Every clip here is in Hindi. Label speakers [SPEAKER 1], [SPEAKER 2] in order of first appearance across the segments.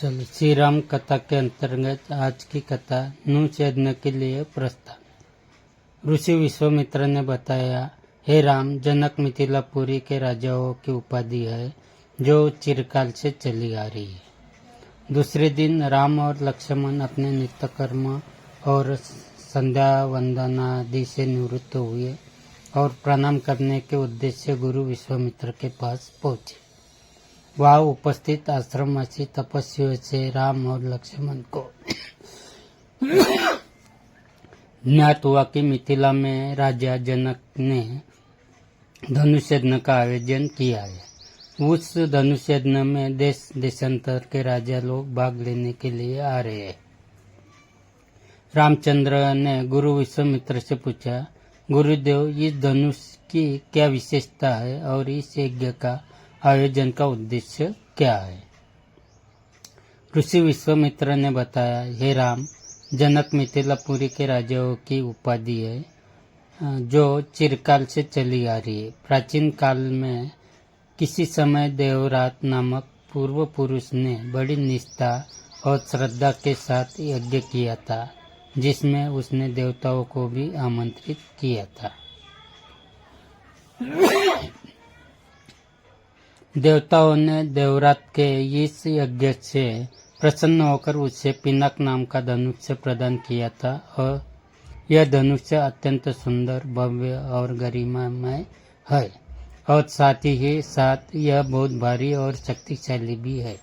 [SPEAKER 1] चलो, श्री राम कथा के अंतर्गत आज की कथा नूह यज्ञ के लिए प्रस्ताव। ऋषि विश्वामित्र ने बताया, हे राम, जनक मिथिलापुरी के राजाओं की उपाधि है जो चिरकाल से चली आ रही है। दूसरे दिन राम और लक्ष्मण अपने नित्य कर्म और संध्या वंदनादि से निवृत्त हुए और प्रणाम करने के उद्देश्य से गुरु विश्वामित्र के पास पहुंचे। वहां उपस्थित आश्रमवासी तपस्वियों से राम और लक्ष्मण को ज्ञात हुआ कि मिथिला में राजा जनक ने धनुष यज्ञ का आयोजन किया है। उस धनुष यज्ञ में देश देशांतर के राजा लोग भाग लेने के लिए आ रहे हैं। रामचंद्र ने गुरु विश्वामित्र से पूछा, गुरुदेव, इस धनुष की क्या विशेषता है और इस यज्ञ का आयोजन का उद्देश्य क्या है? ऋषि विश्वामित्र ने बताया, हे राम, जनक मिथिलापुरी के राजाओं की उपाधि है जो चिरकाल से चली आ रही है। प्राचीन काल में किसी समय देवरात नामक पूर्व पुरुष ने बड़ी निष्ठा और श्रद्धा के साथ यज्ञ किया था, जिसमें उसने देवताओं को भी आमंत्रित किया था। देवताओं ने देवरात के इस यज्ञ से प्रसन्न होकर उसे पिनाक नाम का धनुष प्रदान किया था और यह धनुष अत्यंत सुंदर, भव्य और गरिमामय है और साथ ही साथ यह बहुत भारी और शक्तिशाली भी है।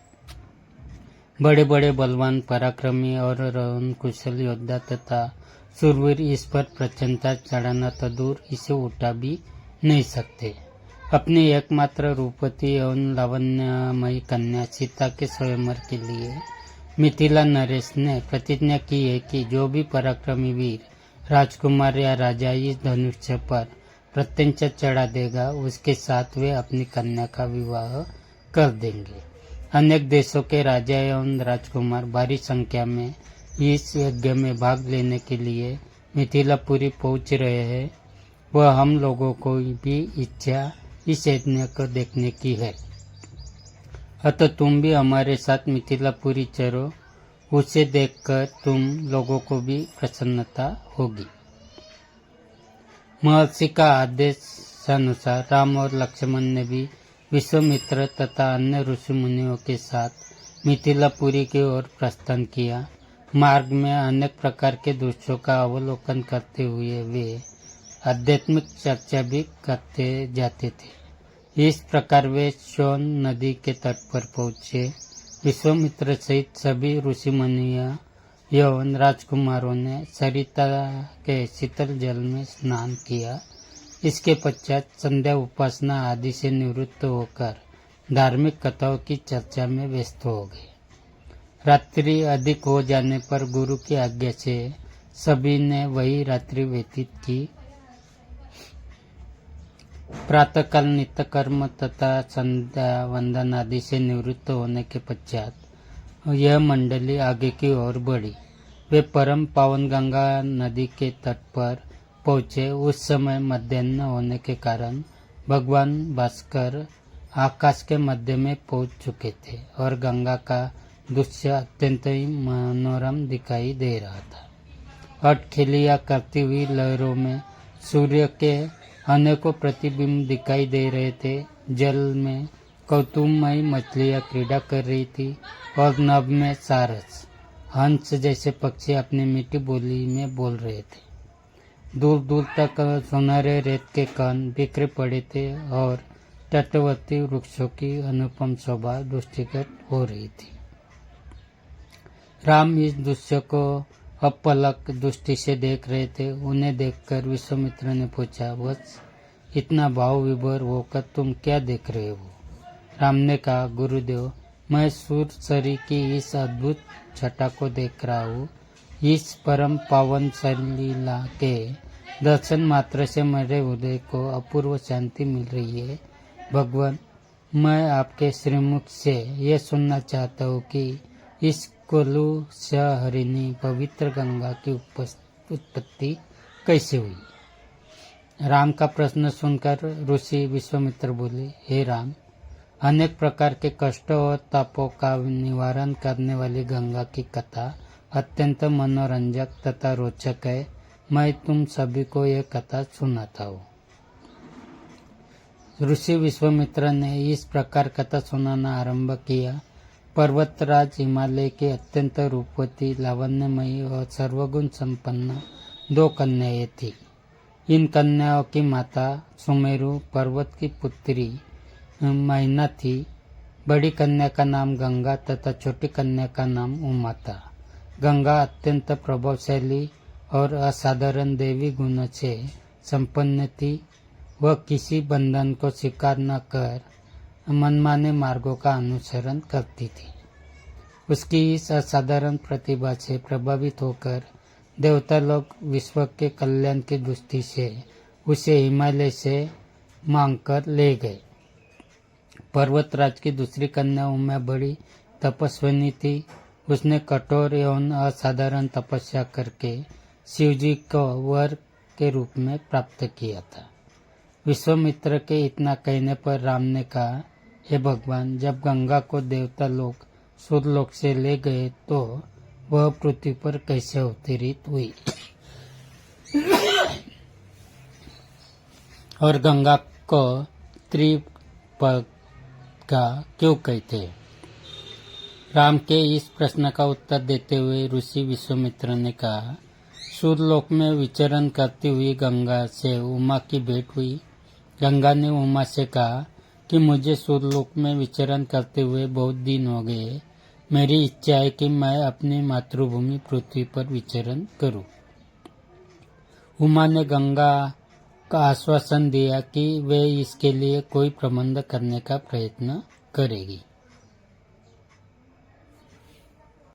[SPEAKER 1] बड़े बड़े बलवान, पराक्रमी और रवन कुशल योद्धा तथा शूरवीर इस पर प्रचंडता चढ़ाना तो दूर, इसे उठा भी नहीं सकते। अपनी एकमात्र रूपवती एवं लावण्यमयी कन्या सीता के स्वयंवर के लिए मिथिला नरेश ने प्रतिज्ञा की है कि जो भी पराक्रमी वीर, राजकुमार या राजा इस धनुष पर प्रत्यंचा चढ़ा देगा, उसके साथ वे अपनी कन्या का विवाह कर देंगे। अनेक देशों के राजा एवं राजकुमार भारी संख्या में इस यज्ञ में भाग लेने के लिए मिथिलापुरी पहुंच रहे हैं। वह हम लोगों को भी इच्छा इस यज्ञ को देखने की है, अतः तुम भी हमारे साथ मिथिलापुरी चलो। उसे देखकर तुम लोगों को भी प्रसन्नता होगी। महर्षि का आदेशानुसार राम और लक्ष्मण ने भी विश्वामित्र तथा अन्य ऋषि मुनियों के साथ मिथिलापुरी की ओर प्रस्थान किया। मार्ग में अनेक प्रकार के दृश्यों का अवलोकन करते हुए वे आध्यात्मिक चर्चा भी करते जाते थे। इस प्रकार वे सोन नदी के तट पर पहुंचे। विश्वामित्र सहित सभी ऋषि मुनियों एवं राजकुमारों ने सरिता के शीतल जल में स्नान किया। इसके पश्चात संध्या उपासना आदि से निवृत्त होकर धार्मिक कथाओं की चर्चा में व्यस्त हो गए। रात्रि अधिक हो जाने पर गुरु की आज्ञा से सभी ने वही रात्रि व्यतीत की। प्रातःकाल नित्य कर्म तथा संध्या वंदन आदि से निवृत्त होने के पश्चात यह मंडली आगे की ओर बढ़ी। वे परम पावन गंगा नदी के तट पर पहुंचे। उस समय मध्याह्न होने के कारण भगवान भास्कर आकाश के मध्य में पहुंच चुके थे और गंगा का दृश्य अत्यंत ही मनोरम दिखाई दे रहा था। अटखेलियां करती हुई लहरों में सूर्य के अनेकों प्रतिबिंब दिखाई दे रहे थे। जल में कौतुकमयी मछलियां क्रीड़ा कर रही थी और नभ में सारस, हंस जैसे पक्षी अपनी मीठी बोली में बोल रहे थे। दूर दूर तक सुनहरे रेत के कण बिखरे पड़े थे और तटवर्ती वृक्षों की अनुपम शोभा दृष्टिगत हो रही थी। राम इस दृश्य को अपलक दृष्टि से देख रहे थे। उन्हें देखकर विश्वामित्र ने पूछा, वत्स, इतना भाव विभोर होकर तुम क्या देख रहे हो? राम ने कहा, गुरुदेव, मैं सूरसरी की इस अद्भुत छटा को देख रहा हूँ। इस परम पावन सलीला के दर्शन मात्र से मेरे हृदय को अपूर्व शांति मिल रही है। भगवान, मैं आपके श्रीमुख से यह सुनना चाहता हूँ कि इस कुलुषहरिणी पवित्र गंगा की उत्पत्ति कैसे हुई? राम का प्रश्न सुनकर ऋषि विश्वामित्र बोले, हे राम, अनेक प्रकार के कष्टों और तापों का निवारण करने वाली गंगा की कथा अत्यंत मनोरंजक तथा रोचक है। मैं तुम सभी को यह कथा सुनाता हूँ। ऋषि विश्वामित्र ने इस प्रकार कथा सुनाना आरंभ किया। पर्वतराज हिमालय की अत्यंत रूपवती, लावण्यमयी और सर्वगुण संपन्न 2 कन्याएं थी। इन कन्याओं की माता सुमेरु पर्वत की पुत्री मैना थी। बड़ी कन्या का नाम गंगा तथा छोटी कन्या का नाम उमा था। गंगा अत्यंत प्रभावशाली और असाधारण देवी गुणों से संपन्न थी। वह किसी बंधन को स्वीकार न कर मनमाने मार्गों का अनुसरण करती थी। उसकी इस असाधारण प्रतिभा से प्रभावित होकर देवता लोग विश्व के कल्याण की दृष्टि से उसे हिमालय से मांगकर ले गए। पर्वतराज की दूसरी कन्या उमा बड़ी तपस्विनी थी। उसने कठोर एवं असाधारण तपस्या करके शिवजी को वर के रूप में प्राप्त किया था। विश्वामित्र के इतना कहने पर राम ने कहा, हे भगवान, जब गंगा को देवता लोग सूर्यलोक से ले गए तो वह पृथ्वी पर कैसे अवतरित हुई और गंगा को त्रिपगा क्यों कहते हैं? राम के इस प्रश्न का उत्तर देते हुए ऋषि विश्वामित्र ने कहा, सूर्यलोक में विचरण करती हुई गंगा से उमा की भेंट हुई। गंगा ने उमा से कहा कि मुझे सूर्यलोक में विचरण करते हुए बहुत दिन हो गए। मेरी इच्छा है कि मैं अपनी मातृभूमि पृथ्वी पर विचरण करूं। उमा ने गंगा का आश्वासन दिया कि वे इसके लिए कोई प्रबंध करने का प्रयत्न करेगी।